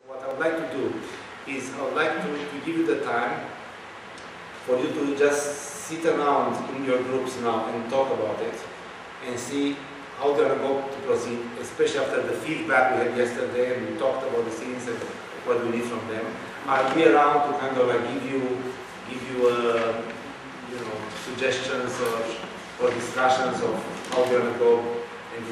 What I would like to do is I would like to give you the time for you to just sit around in your groups now and talk about it and see how they're going to proceed, especially after the feedback we had yesterday and we talked about the scenes and what we need from them. I'll be around to kind of like give you you know, suggestions or discussions of how they're going to go and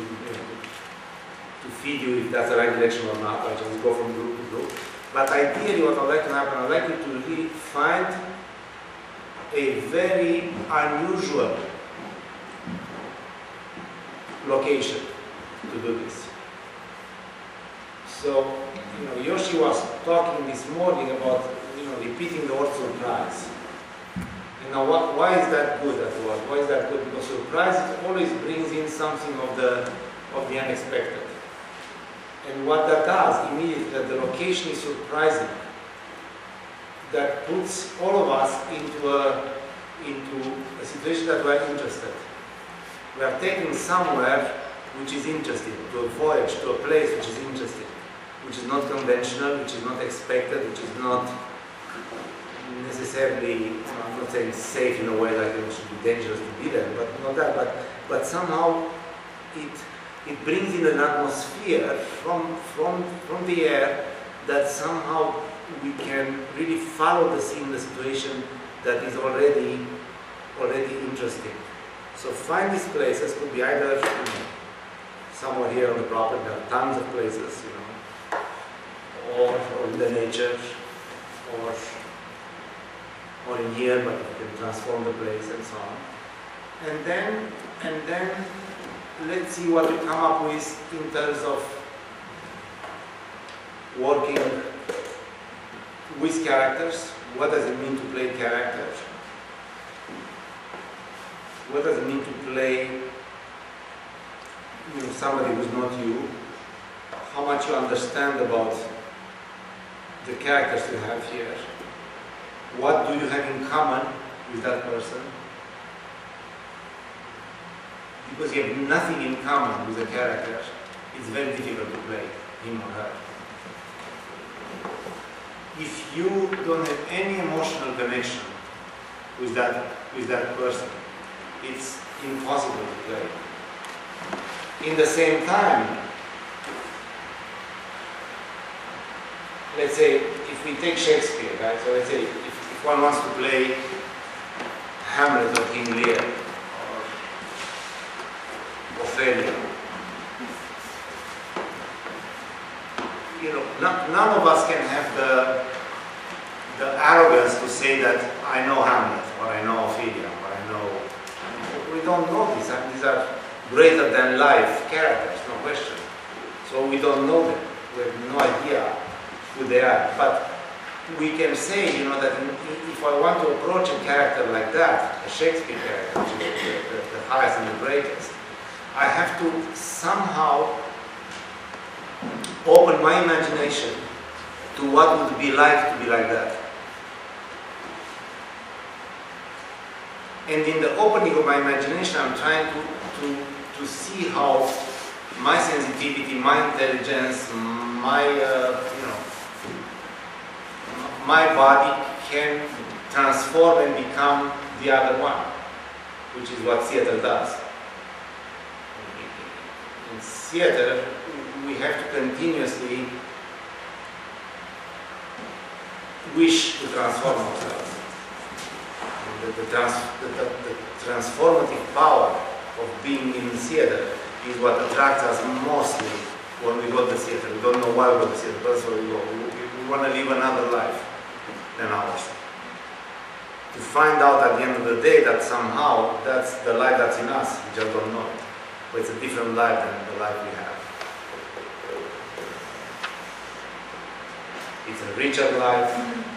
to feed you if that's the right direction or not. I just go from group to group. But ideally, what I'd like to happen, I'd like you to really find a very unusual location to do this. So, you know, Yoshi was talking this morning about, you know, repeating the word surprise. And now, why is that good, that word? Why is that good? Because surprise always brings in something of the unexpected. And what that does immediately, that the location is surprising, that puts all of us into a situation that we are interested. We are taken somewhere which is interesting, to a voyage, to a place which is interesting, which is not conventional, which is not expected, which is not necessarily, I'm not saying safe in a way like it should be dangerous to be there, but not that, but somehow it brings in an atmosphere from the air that somehow we can really follow the scene, the situation that is already interesting. So find these places, could be either, you know, somewhere here on the property, there are tons of places, you know, or in the nature, or in here, but you can transform the place and so on. And then let's see what we come up with in terms of working with characters. What does it mean to play characters? What does it mean to play, you know, somebody who's not you? How much you understand about the characters you have here? What do you have in common with that person? Because you have nothing in common with the character, it's very difficult to play him or her. If you don't have any emotional connection with that person, it's impossible to play. In the same time, let's say if we take Shakespeare, right? So let's say if one wants to play Hamlet or King Lear or Ophelia, you know, none of us can have the arrogance to say that I know Hamlet or I know Ophelia or I know. We don't know these. These are greater than life characters, no question. So we don't know them. We have no idea who they are. But we can say, you know, that if I want to approach a character like that, a Shakespeare character, which is the highest and the greatest, I have to somehow open my imagination to what would be like to be like that. And in the opening of my imagination, I'm trying to see how my sensitivity, my intelligence, my you know, my body can transform and become the other one, which is what theater does. In theater, we have to continuously wish to transform ourselves. The transformative power of being in theater is what attracts us mostly when we go to theater. We don't know why we go to theater, that's why we go. We want to live another life than ours. To find out at the end of the day that somehow that's the life that's in us, we just don't know it. But it's a different life than the life we have. It's a richer life.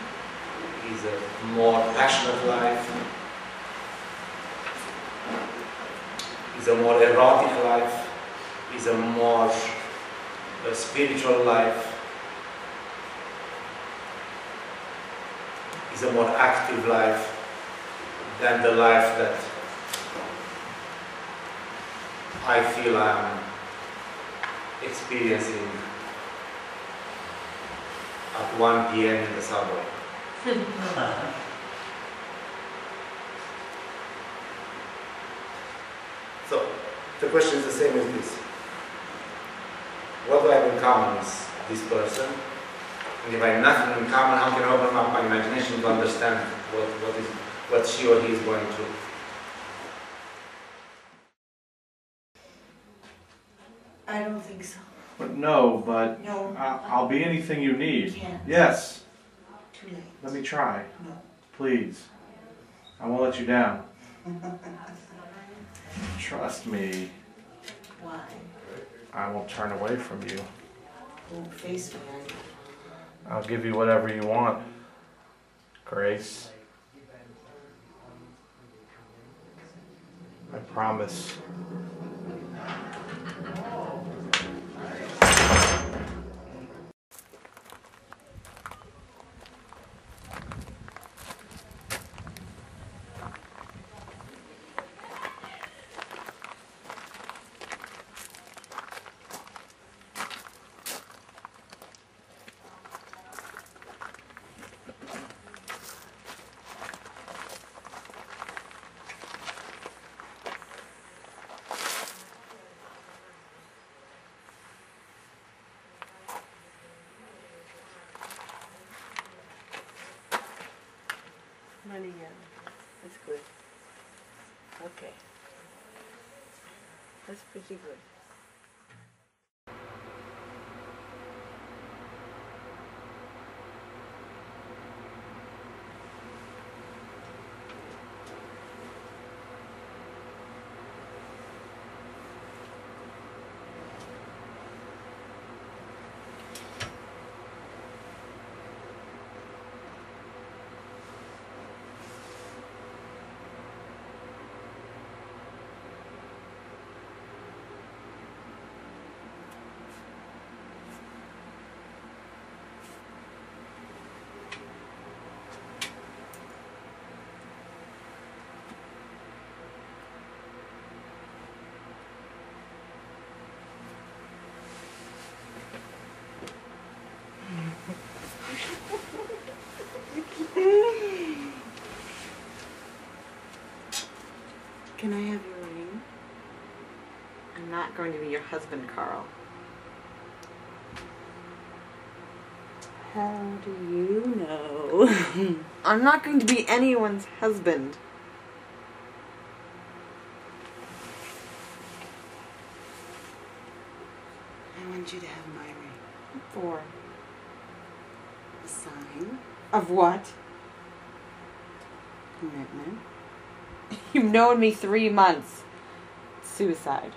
Is a more passionate life, is a more erotic life, is a more spiritual life, is a more active life than the life that I feel I'm experiencing at 1 p.m. in the subway. So, the question is the same as this. What do I have in common with this person? And if I have nothing in common, how can I open up my imagination to understand what she or he is going through? I don't think so. But no, but No. I'll be anything you need. Can't. Yes. Too late. Let me try. No. Please. I won't let you down. Trust me. Why? I won't turn away from you. Won't face me, are you? I'll give you whatever you want, Grace. I promise. Money, yeah. That's good. Okay. That's pretty good. Can I have your ring? I'm not going to be your husband, Carl. How do you know? I'm not going to be anyone's husband. I want you to have my ring. For? A sign. Of what? Commitment. You've known me 3 months. Suicide.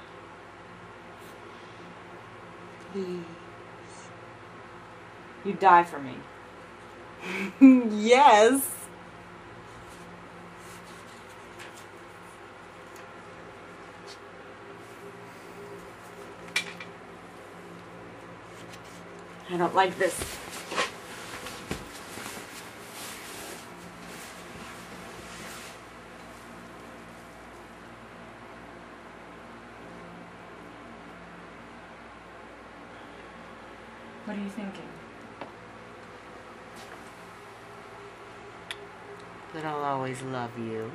Please. You'd die for me. Yes. I don't like this. What are you thinking? That I'll always love you.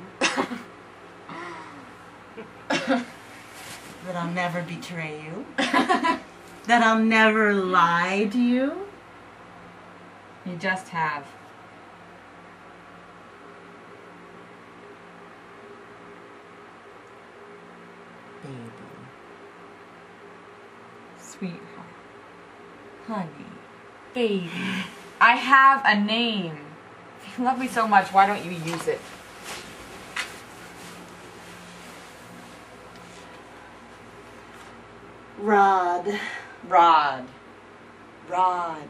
That I'll never betray you. That I'll never lie to you. You just have. Baby. Sweetheart. Honey. Baby. I have a name. If you love me so much, why don't you use it? Rod. Rod. Rod.